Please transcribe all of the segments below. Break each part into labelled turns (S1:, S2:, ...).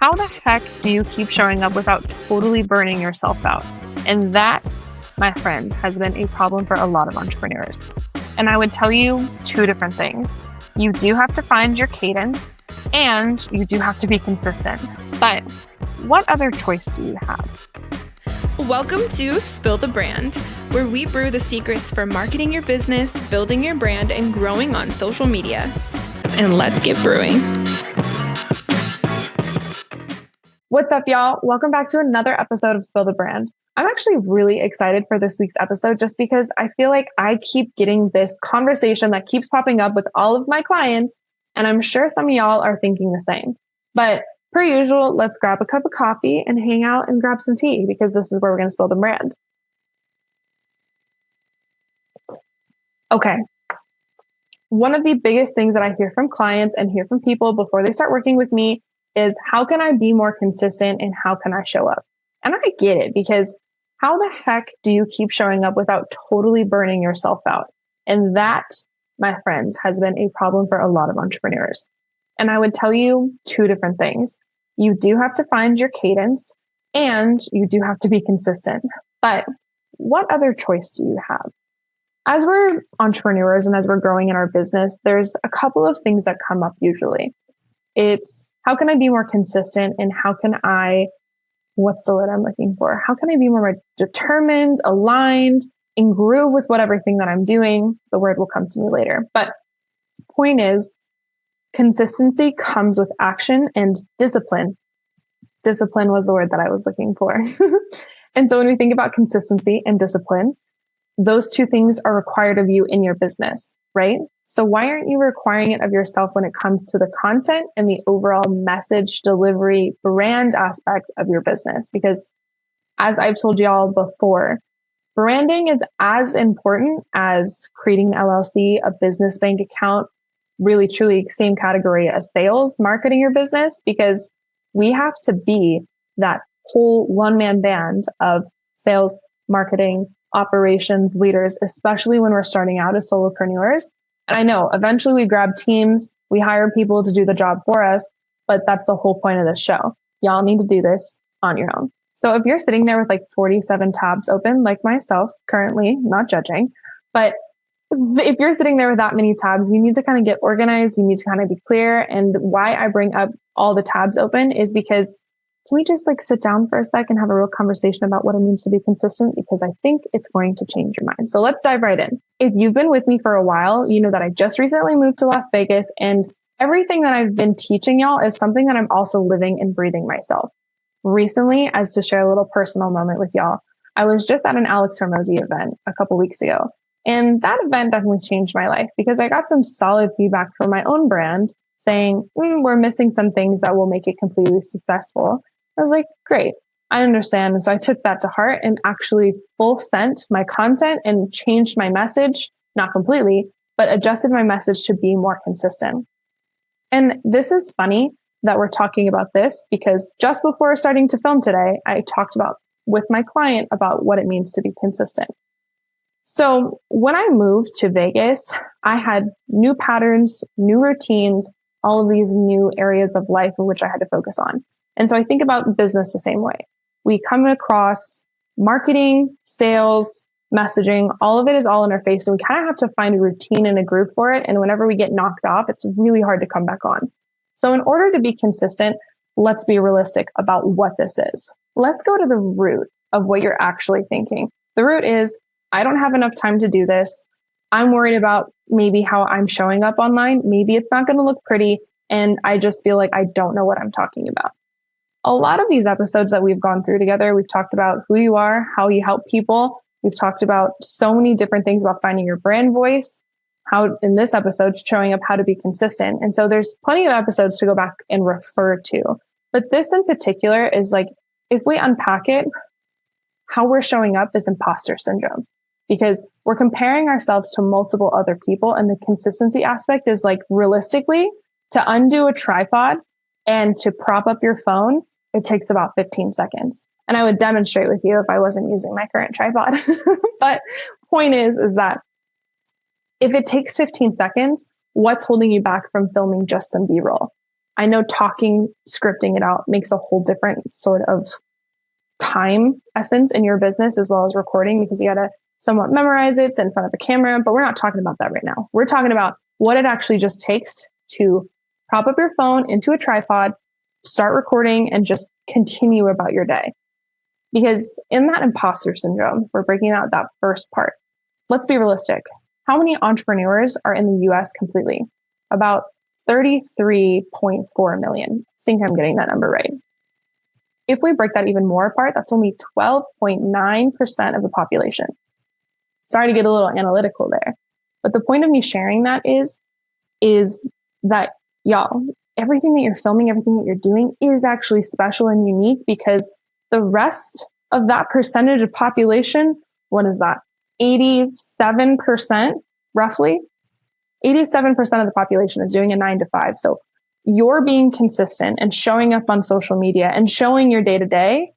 S1: How the heck do you keep showing up without totally burning yourself out? And that, my friends, has been a problem for a lot of entrepreneurs. And I would tell you two different things. You do have to find your cadence and you do have to be consistent. But what other choice do you have?
S2: Welcome to Spill the Brand, where we brew the secrets for marketing your business, building your brand, and growing on social media. And let's get brewing.
S1: What's up, y'all? Welcome back to another episode of Spill the Brand. I'm actually really excited for this week's episode just because I feel like I keep getting this conversation that keeps popping up with all of my clients, and I'm sure some of y'all are thinking the same. But per usual, let's grab a cup of coffee and hang out and grab some tea because this is where we're going to spill the brand. Okay. One of the biggest things that I hear from clients and hear from people before they start working with me is how can I be more consistent and how can I show up? And I get it because how the heck do you keep showing up without totally burning yourself out? And that, my friends, has been a problem for a lot of entrepreneurs. And I would tell you two different things. You do have to find your cadence and you do have to be consistent. But what other choice do you have? As we're entrepreneurs and as we're growing in our business, there's a couple of things that come up usually. It's how can I be more consistent and how can what's the word I'm looking for? How can I be more determined, aligned, and groove with everything that I'm doing? The word will come to me later. But point is, consistency comes with action and discipline. Discipline was the word that I was looking for. And so when we think about consistency and discipline, those two things are required of you in your business, right? So why aren't you requiring it of yourself when it comes to the content and the overall message delivery brand aspect of your business? Because as I've told y'all before, branding is as important as creating an LLC, a business bank account, really truly same category as sales, marketing your business, because we have to be that whole one-man band of sales, marketing, operations leaders, especially when we're starting out as solopreneurs. And I know eventually we grab teams, we hire people to do the job for us, but that's the whole point of this show. Y'all need to do this on your own. So if you're sitting there with like 47 tabs open, like myself currently, not judging, but if you're sitting there with that many tabs, you need to kind of get organized. You need to kind of be clear. And why I bring up all the tabs open is because can we just like sit down for a sec and have a real conversation about what it means to be consistent? Because I think it's going to change your mind. So let's dive right in. If you've been with me for a while, you know that I just recently moved to Las Vegas and everything that I've been teaching y'all is something that I'm also living and breathing myself. Recently, as to share a little personal moment with y'all, I was just at an Alex Hormozy event a couple weeks ago. And that event definitely changed my life because I got some solid feedback from my own brand saying, we're missing some things that will make it completely successful. I was like, great, I understand. And so I took that to heart and actually full sent my content and changed my message, not completely, but adjusted my message to be more consistent. And this is funny that we're talking about this because just before starting to film today, I talked about with my client about what it means to be consistent. So when I moved to Vegas, I had new patterns, new routines, all of these new areas of life in which I had to focus on. And so I think about business the same way. We come across marketing, sales, messaging, all of it is all in our face. So we kind of have to find a routine and a groove for it. And whenever we get knocked off, it's really hard to come back on. So in order to be consistent, let's be realistic about what this is. Let's go to the root of what you're actually thinking. The root is, I don't have enough time to do this. I'm worried about maybe how I'm showing up online. Maybe it's not going to look pretty. And I just feel like I don't know what I'm talking about. A lot of these episodes that we've gone through together, we've talked about who you are, how you help people. We've talked about so many different things about finding your brand voice, how in this episode, showing up how to be consistent. And so there's plenty of episodes to go back and refer to. But this in particular is like, if we unpack it, how we're showing up is imposter syndrome because we're comparing ourselves to multiple other people. And the consistency aspect is like realistically to undo a tripod and to prop up your phone, it takes about 15 seconds. And I would demonstrate with you if I wasn't using my current tripod. But point is that if it takes 15 seconds, what's holding you back from filming just some B-roll? I know scripting it out makes a whole different sort of time essence in your business as well as recording, because you got to somewhat memorize it in front of a camera, but we're not talking about that right now. We're talking about what it actually just takes to prop up your phone into a tripod, start recording, and just continue about your day. Because in that imposter syndrome, we're breaking out that first part. Let's be realistic. How many entrepreneurs are in the US completely? About 33.4 million. I think I'm getting that number right. If we break that even more apart, that's only 12.9% of the population. Sorry to get a little analytical there, but the point of me sharing that is that, y'all, everything that you're filming, everything that you're doing is actually special and unique, because the rest of that percentage of population, what is that? 87%, roughly. 87% of the population is doing a 9 to 5. So you're being consistent and showing up on social media and showing your day to day.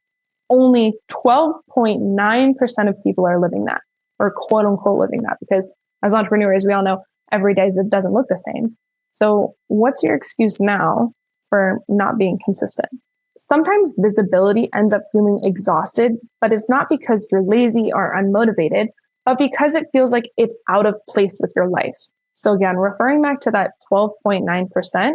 S1: Only 12.9% of people are living that, or quote unquote living that, because as entrepreneurs, we all know every day doesn't look the same. So what's your excuse now for not being consistent? Sometimes visibility ends up feeling exhausted, but it's not because you're lazy or unmotivated, but because it feels like it's out of place with your life. So again, referring back to that 12.9%,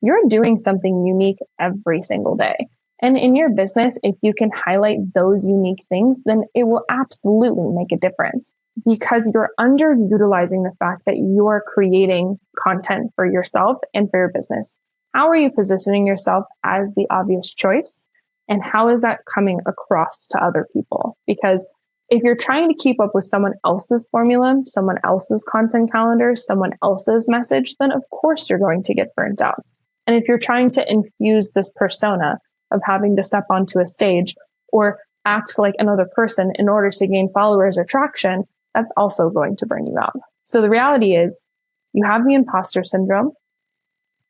S1: you're doing something unique every single day. And in your business, if you can highlight those unique things, then it will absolutely make a difference, because you're underutilizing the fact that you're creating content for yourself and for your business. How are you positioning yourself as the obvious choice? And how is that coming across to other people? Because if you're trying to keep up with someone else's formula, someone else's content calendar, someone else's message, then of course you're going to get burnt out. And if you're trying to infuse this persona of having to step onto a stage or act like another person in order to gain followers or traction, that's also going to burn you out. So the reality is, you have the imposter syndrome.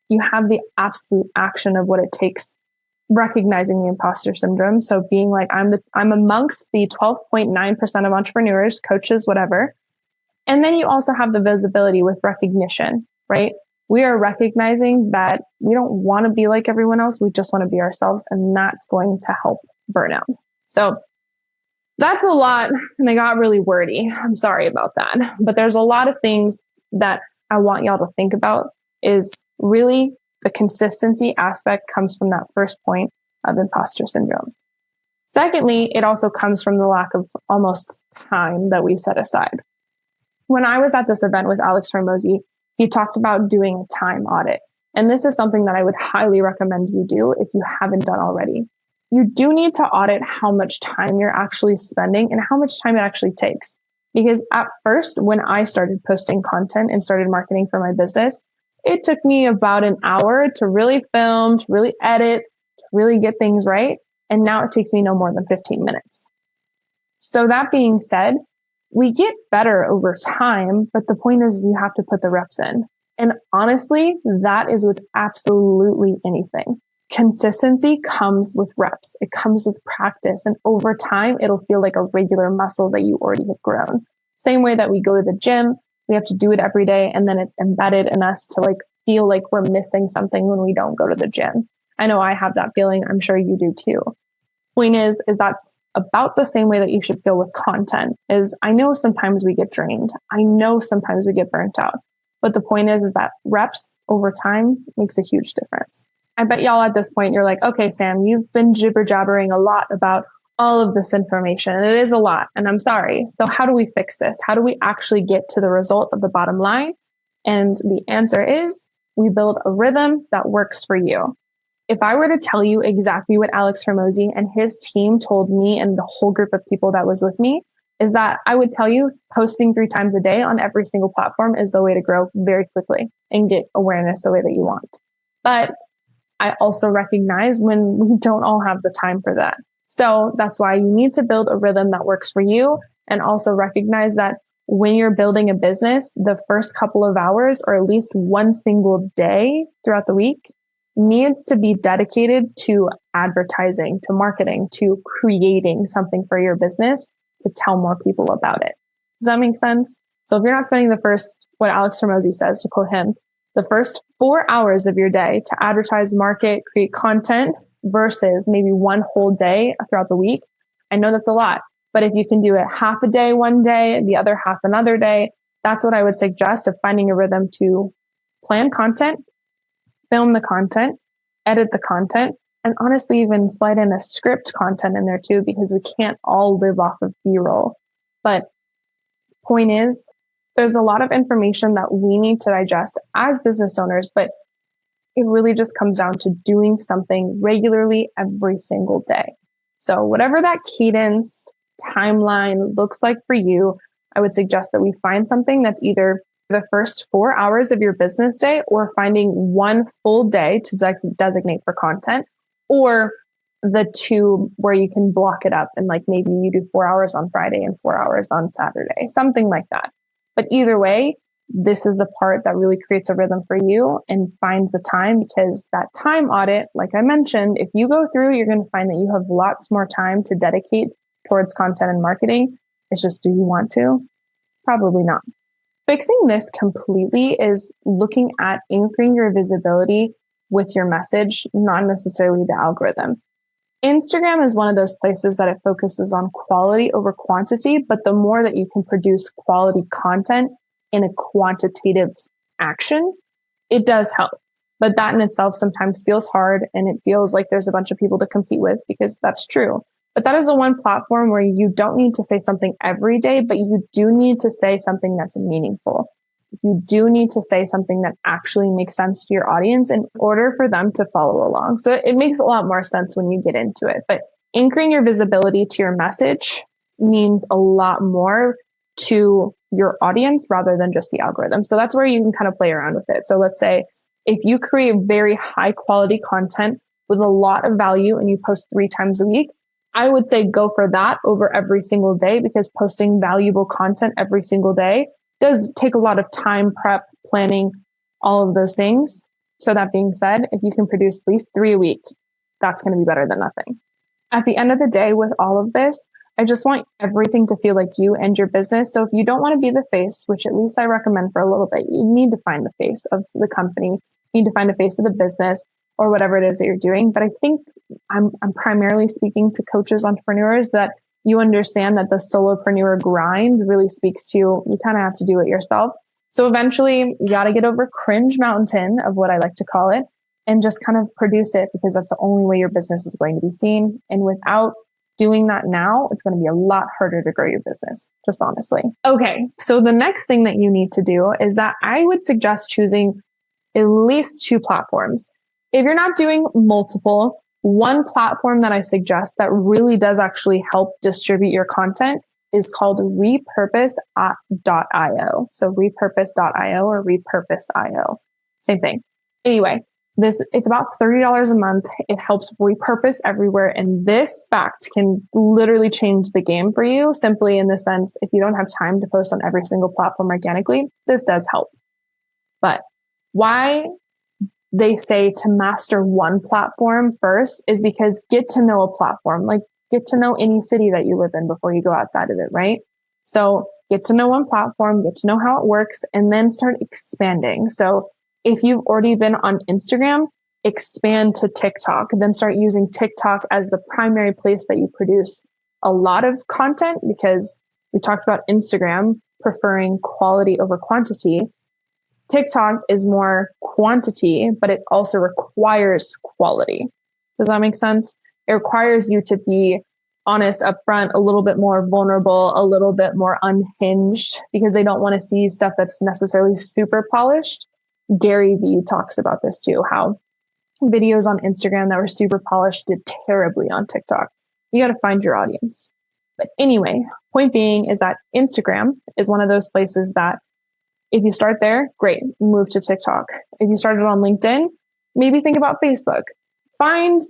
S1: You have the absolute action of what it takes, recognizing the imposter syndrome. So being like, I'm amongst the 12.9% of entrepreneurs, coaches, whatever. And then you also have the visibility with recognition, right? We are recognizing that we don't want to be like everyone else. We just want to be ourselves. And that's going to help burnout. So that's a lot. And I got really wordy. I'm sorry about that. But there's a lot of things that I want y'all to think about. Is really the consistency aspect comes from that first point of imposter syndrome. Secondly, it also comes from the lack of almost time that we set aside. When I was at this event with Alex Hormozy, he talked about doing a time audit. And this is something that I would highly recommend you do if you haven't done already. You do need to audit how much time you're actually spending and how much time it actually takes. Because at first, when I started posting content and started marketing for my business, it took me about an hour to really film, to really edit, to really get things right. And now it takes me no more than 15 minutes. So that being said, we get better over time, but the point is you have to put the reps in. And honestly, that is with absolutely anything. Consistency comes with reps. It comes with practice. And over time, it'll feel like a regular muscle that you already have grown. Same way that we go to the gym, we have to do it every day. And then it's embedded in us to feel like we're missing something when we don't go to the gym. I know I have that feeling. I'm sure you do too. Point is that's about the same way that you should feel with content. Is I know sometimes we get drained. I know sometimes we get burnt out. But the point is that reps over time makes a huge difference. I bet y'all at this point, you're like, okay, Sam, you've been jibber jabbering a lot about all of this information. And it is a lot. And I'm sorry. So how do we fix this? How do we actually get to the result of the bottom line? And the answer is we build a rhythm that works for you. If I were to tell you exactly what Alex Hormozy and his team told me and the whole group of people that was with me, is that I would tell you posting 3 times a day on every single platform is the way to grow very quickly and get awareness the way that you want. But I also recognize when we don't all have the time for that. So that's why you need to build a rhythm that works for you, and also recognize that when you're building a business, the first couple of hours or at least one single day throughout the week needs to be dedicated to advertising, to marketing, to creating something for your business to tell more people about it. Does that make sense? So if you're not spending what Alex Hormozy says, to quote him, the first 4 hours of your day to advertise, market, create content versus maybe one whole day throughout the week. I know that's a lot, but if you can do it half a day one day, the other half another day, that's what I would suggest, of finding a rhythm to plan content, film the content, edit the content, and honestly even slide in a script content in there too, because we can't all live off of B-roll. But point is, there's a lot of information that we need to digest as business owners, but it really just comes down to doing something regularly every single day. So whatever that cadence timeline looks like for you, I would suggest that we find something that's either the first 4 hours of your business day, or finding one full day to designate for content, or the two where you can block it up and like maybe you do 4 hours on Friday and 4 hours on Saturday, something like that. But either way, this is the part that really creates a rhythm for you and finds the time, because that time audit, like I mentioned, if you go through, you're going to find that you have lots more time to dedicate towards content and marketing. It's just, do you want to? Probably not. Fixing this completely is looking at anchoring your visibility with your message, not necessarily the algorithm. Instagram is one of those places that it focuses on quality over quantity, but the more that you can produce quality content in a quantitative action, it does help. But that in itself sometimes feels hard, and it feels like there's a bunch of people to compete with, because that's true. But that is the one platform where you don't need to say something every day, but you do need to say something that's meaningful. You do need to say something that actually makes sense to your audience in order for them to follow along. So it makes a lot more sense when you get into it. But anchoring your visibility to your message means a lot more to your audience rather than just the algorithm. So that's where you can kind of play around with it. So let's say if you create very high quality content with a lot of value and you post 3 times a week, I would say go for that over every single day, because posting valuable content every single day does take a lot of time, prep, planning, all of those things. So that being said, if you can produce at least 3 a week, that's going to be better than nothing. At the end of the day, with all of this, I just want everything to feel like you and your business. So if you don't want to be the face, which at least I recommend for a little bit, you need to find the face of the company. You need to find a face of the business or whatever it is that you're doing. But I think I'm primarily speaking to coaches, entrepreneurs, that you understand that the solopreneur grind really speaks to you kind of have to do it yourself. So eventually you got to get over cringe mountain of what I like to call it and just kind of produce it, because that's the only way your business is going to be seen. And without doing that now, it's going to be a lot harder to grow your business, just honestly. Okay. So the next thing that you need to do is that I would suggest choosing at least 2 platforms. If you're not doing multiple, one platform that I suggest that really does actually help distribute your content is called repurpose.io. So repurpose.io or repurpose.io. Same thing. Anyway, it's about $30 a month. It helps repurpose everywhere. And this fact can literally change the game for you, simply in the sense, if you don't have time to post on every single platform organically, this does help. But why they say to master one platform first is because get to know a platform, like get to know any city that you live in before you go outside of it, right? So get to know one platform, get to know how it works, and then start expanding. So if you've already been on Instagram, expand to TikTok, then start using TikTok as the primary place that you produce a lot of content, because we talked about Instagram preferring quality over quantity. TikTok is more quantity, but it also requires quality. Does that make sense? It requires you to be honest, upfront, a little bit more vulnerable, a little bit more unhinged, because they don't want to see stuff that's necessarily super polished. Gary Vee talks about this too, how videos on Instagram that were super polished did terribly on TikTok. You got to find your audience. But anyway, point being is that Instagram is one of those places that if you start there, great, move to TikTok. If you started on LinkedIn, maybe think about Facebook. Find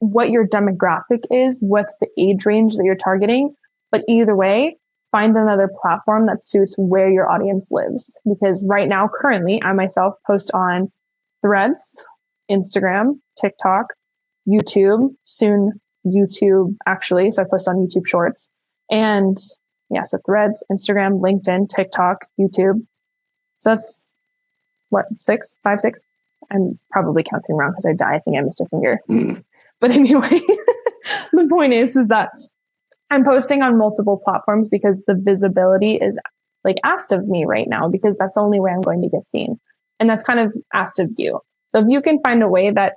S1: what your demographic is, what's the age range that you're targeting. But either way, find another platform that suits where your audience lives. Because right now, currently, I myself post on Threads, Instagram, TikTok, YouTube, soon YouTube actually. So I post on YouTube Shorts. And yeah, so Threads, Instagram, LinkedIn, TikTok, YouTube. So six, 5, 6. I'm probably counting wrong because I think I missed a finger. But anyway, the point is that I'm posting on multiple platforms because the visibility is like asked of me right now, because that's the only way I'm going to get seen. And that's kind of asked of you. So if you can find a way that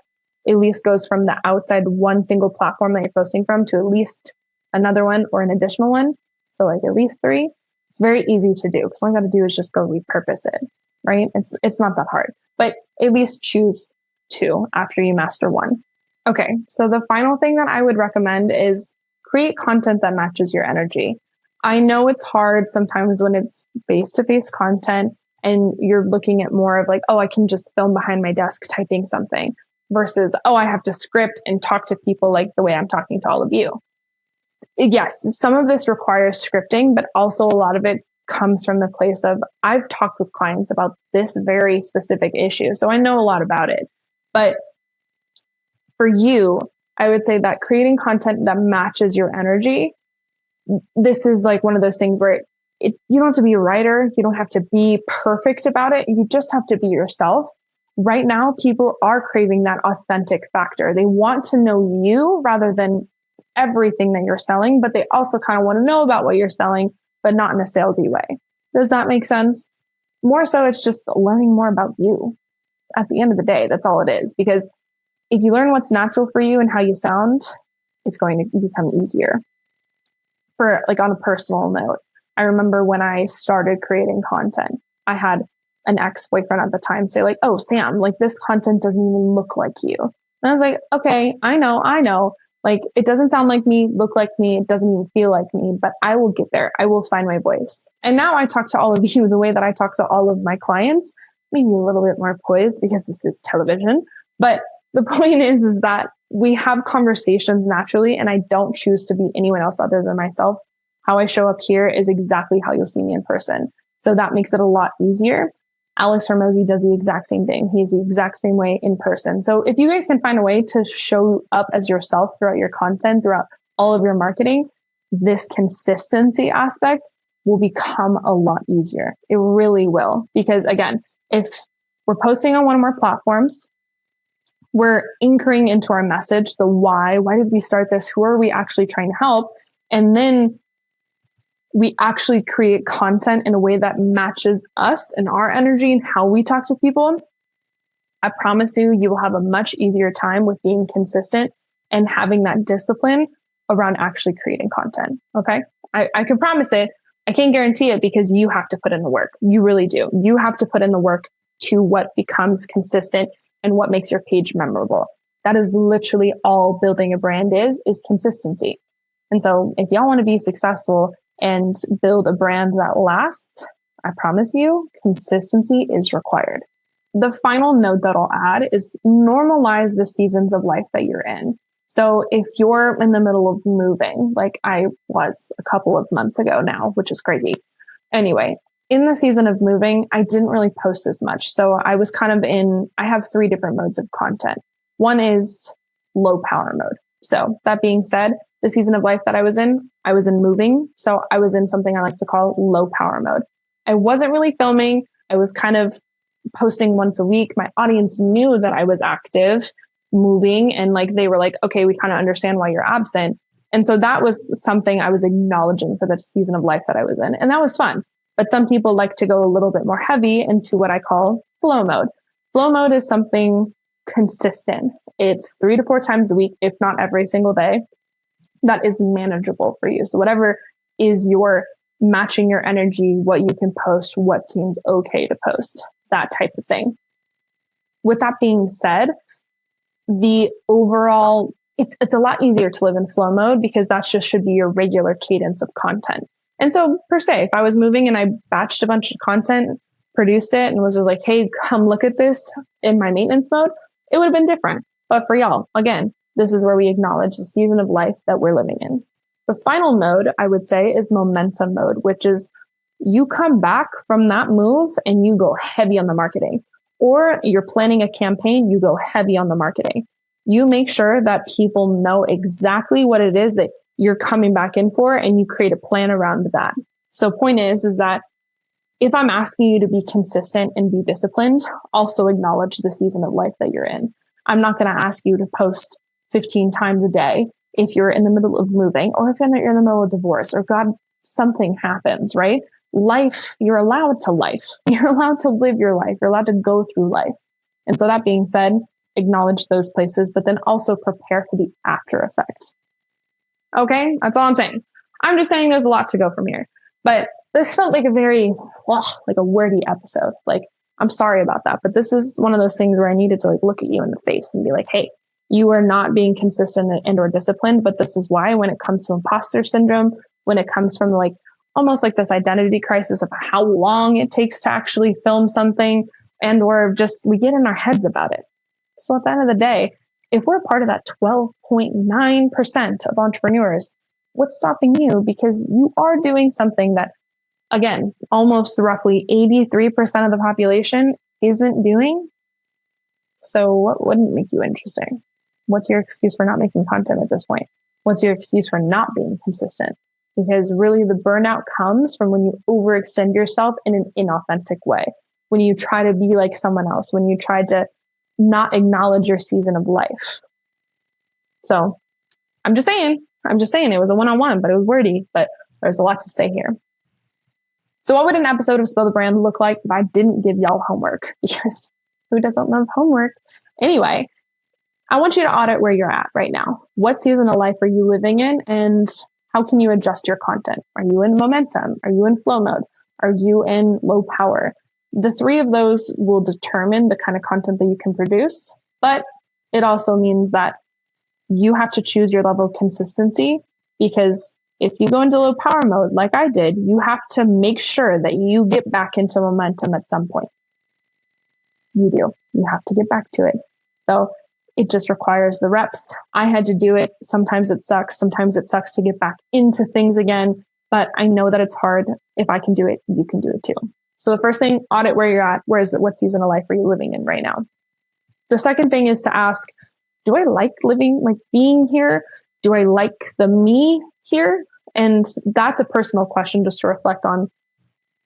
S1: at least goes from the outside one single platform that you're posting from to at least another one or an additional one, so like at least 3, it's very easy to do, because all you got to do is just go repurpose it, right? It's not that hard, but at least choose 2 after you master 1. Okay, so the final thing that I would recommend is create content that matches your energy. I know it's hard sometimes when it's face-to-face content and you're looking at more of like, oh, I can just film behind my desk typing something, versus, oh, I have to script and talk to people like the way I'm talking to all of you. Yes, some of this requires scripting, but also a lot of it comes from the place of I've talked with clients about this very specific issue, so I know a lot about it. But for you, I would say that creating content that matches your energy, this is like one of those things where you don't have to be a writer. You don't have to be perfect about it. You just have to be yourself. Right now, people are craving that authentic factor. They want to know you rather than everything that you're selling, but they also kind of want to know about what you're selling, but not in a salesy way. Does that make sense? More so, it's just learning more about you. At the end of the day, that's all it is. Because if you learn what's natural for you and how you sound, it's going to become easier. For like on a personal note, I remember when I started creating content, I had an ex-boyfriend at the time say like, oh, Sam, like this content doesn't even look like you. And I was like, okay, I know. Like, it doesn't sound like me, look like me. It doesn't even feel like me, but I will get there. I will find my voice. And now I talk to all of you the way that I talk to all of my clients, maybe a little bit more poised because this is television. But the point is that we have conversations naturally, and I don't choose to be anyone else other than myself. How I show up here is exactly how you'll see me in person. So that makes it a lot easier. Alex Hormozy does the exact same thing. He's the exact same way in person. So if you guys can find a way to show up as yourself throughout your content, throughout all of your marketing, this consistency aspect will become a lot easier. It really will. Because again, if we're posting on one of our platforms, we're anchoring into our message, the why did we start this? Who are we actually trying to help? And then we actually create content in a way that matches us and our energy and how we talk to people. I promise you, you will have a much easier time with being consistent and having that discipline around actually creating content. Okay. I can promise it. I can't guarantee it because you have to put in the work. You really do. You have to put in the work to what becomes consistent and what makes your page memorable. That is literally all building a brand is consistency. And so if y'all want to be successful and build a brand that lasts, I promise you, consistency is required. The final note that I'll add is normalize the seasons of life that you're in. So if you're in the middle of moving, like I was a couple of months ago now, which is crazy. Anyway, in the season of moving, I didn't really post as much. So I was kind of I have 3 different modes of content. One is low power mode. So that being said, the season of life that I was in moving. So I was in something I like to call low power mode. I wasn't really filming. I was kind of posting once a week. My audience knew that I was active, moving, and like they were like, okay, we kind of understand why you're absent. And so that was something I was acknowledging for the season of life that I was in. And that was fun. But some people like to go a little bit more heavy into what I call flow mode. Flow mode is something consistent. It's 3 to 4 times a week, if not every single day. That is manageable for you. So whatever is your matching your energy, what you can post, what seems okay to post, that type of thing. With that being said, the overall, it's a lot easier to live in flow mode because that just should be your regular cadence of content. And so per se, if I was moving and I batched a bunch of content, produced it and was like, hey, come look at this in my maintenance mode, it would have been different. But for y'all, again, this is where we acknowledge the season of life that we're living in. The final mode, I would say, is momentum mode, which is you come back from that move and you go heavy on the marketing. Or you're planning a campaign, you go heavy on the marketing. You make sure that people know exactly what it is that you're coming back in for, and you create a plan around that. So point is that if I'm asking you to be consistent and be disciplined, also acknowledge the season of life that you're in. I'm not going to ask you to post 15 times a day if you're in the middle of moving, or if you're in the middle of divorce, or God, something happens, right? Life, you're allowed to life. You're allowed to live your life. You're allowed to go through life. And so that being said, acknowledge those places, but then also prepare for the after effect. Okay, that's all I'm saying. I'm just saying there's a lot to go from here. But this felt like a very, like a wordy episode. Like, I'm sorry about that. But this is one of those things where I needed to like look at you in the face and be like, hey, you are not being consistent and or disciplined. But this is why when it comes to imposter syndrome, when it comes from like almost like this identity crisis of how long it takes to actually film something, and or just we get in our heads about it. So at the end of the day, if we're part of that 12.9% of entrepreneurs, what's stopping you? Because you are doing something that, again, almost roughly 83% of the population isn't doing. So what wouldn't make you interesting? What's your excuse for not making content at this point? What's your excuse for not being consistent? Because really the burnout comes from when you overextend yourself in an inauthentic way, when you try to be like someone else, when you try to not acknowledge your season of life. So I'm just saying it was a one-on-one, but it was wordy, but there's a lot to say here. So what would an episode of Spill the Brand look like if I didn't give y'all homework? Because who doesn't love homework? Anyway, I want you to audit where you're at right now. What season of life are you living in, and how can you adjust your content? Are you in momentum? Are you in flow mode? Are you in low power? The three of those will determine the kind of content that you can produce, but it also means that you have to choose your level of consistency, because if you go into low power mode, like I did, you have to make sure that you get back into momentum at some point. You do. You have to get back to it. So it just requires the reps. I had to do it. Sometimes it sucks. Sometimes it sucks to get back into things again, but I know that it's hard. If I can do it, you can do it too. So the first thing, audit where you're at. What season of life are you living in right now? The second thing is to ask, do I like being here? Do I like the me here? And that's a personal question just to reflect on.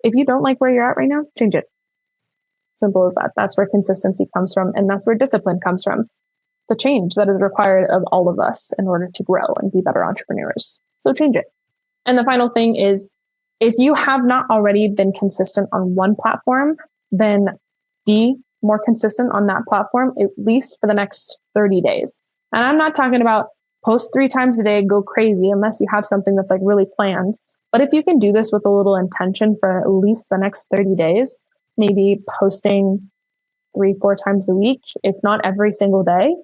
S1: If you don't like where you're at right now, change it. Simple as that. That's where consistency comes from. And that's where discipline comes from. The change that is required of all of us in order to grow and be better entrepreneurs. So change it. And the final thing is, if you have not already been consistent on one platform, then be more consistent on that platform, at least for the next 30 days. And I'm not talking about post 3 times a day, go crazy, unless you have something that's like really planned. But if you can do this with a little intention for at least the next 30 days, maybe posting 3-4 times a week, if not every single day,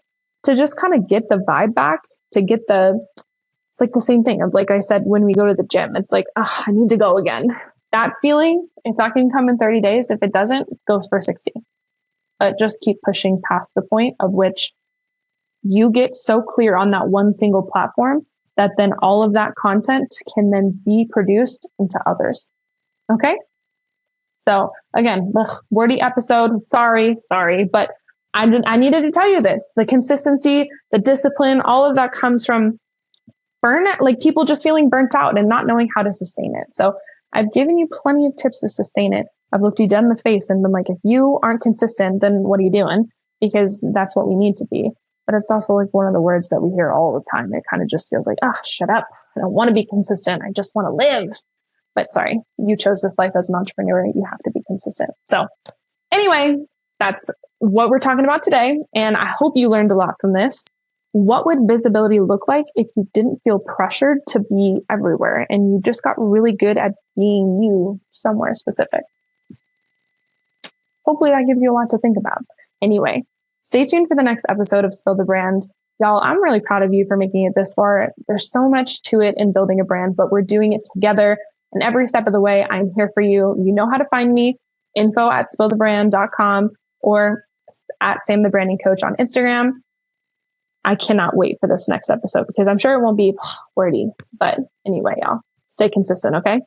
S1: to just kind of get the vibe back, to get it's like the same thing of, like I said, when we go to the gym, it's like, I need to go again. That feeling, if that can come in 30 days, if it doesn't, it goes for 60. But just keep pushing past the point of which you get so clear on that one single platform that then all of that content can then be produced into others. Okay? So again, wordy episode. Sorry, but I needed to tell you this. The consistency, the discipline, all of that comes from burnout, like people just feeling burnt out and not knowing how to sustain it. So I've given you plenty of tips to sustain it. I've looked you dead in the face and been like, if you aren't consistent, then what are you doing? Because that's what we need to be. But it's also like one of the words that we hear all the time. It kind of just feels like, shut up. I don't want to be consistent. I just want to live. But sorry, you chose this life as an entrepreneur. You have to be consistent. So anyway, that's what we're talking about today. And I hope you learned a lot from this. What would visibility look like if you didn't feel pressured to be everywhere and you just got really good at being you somewhere specific? Hopefully that gives you a lot to think about. Anyway, stay tuned for the next episode of Spill the Brand. Y'all, I'm really proud of you for making it this far. There's so much to it in building a brand, but we're doing it together. And every step of the way, I'm here for you. You know how to find me, info@spillthebrand.com or at Sam the Branding Coach on Instagram. I cannot wait for this next episode because I'm sure it won't be wordy. But anyway, y'all, stay consistent, okay?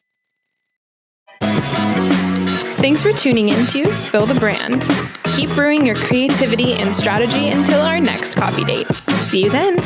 S2: Thanks for tuning in to Spill the Brand. Keep brewing your creativity and strategy until our next coffee date. See you then.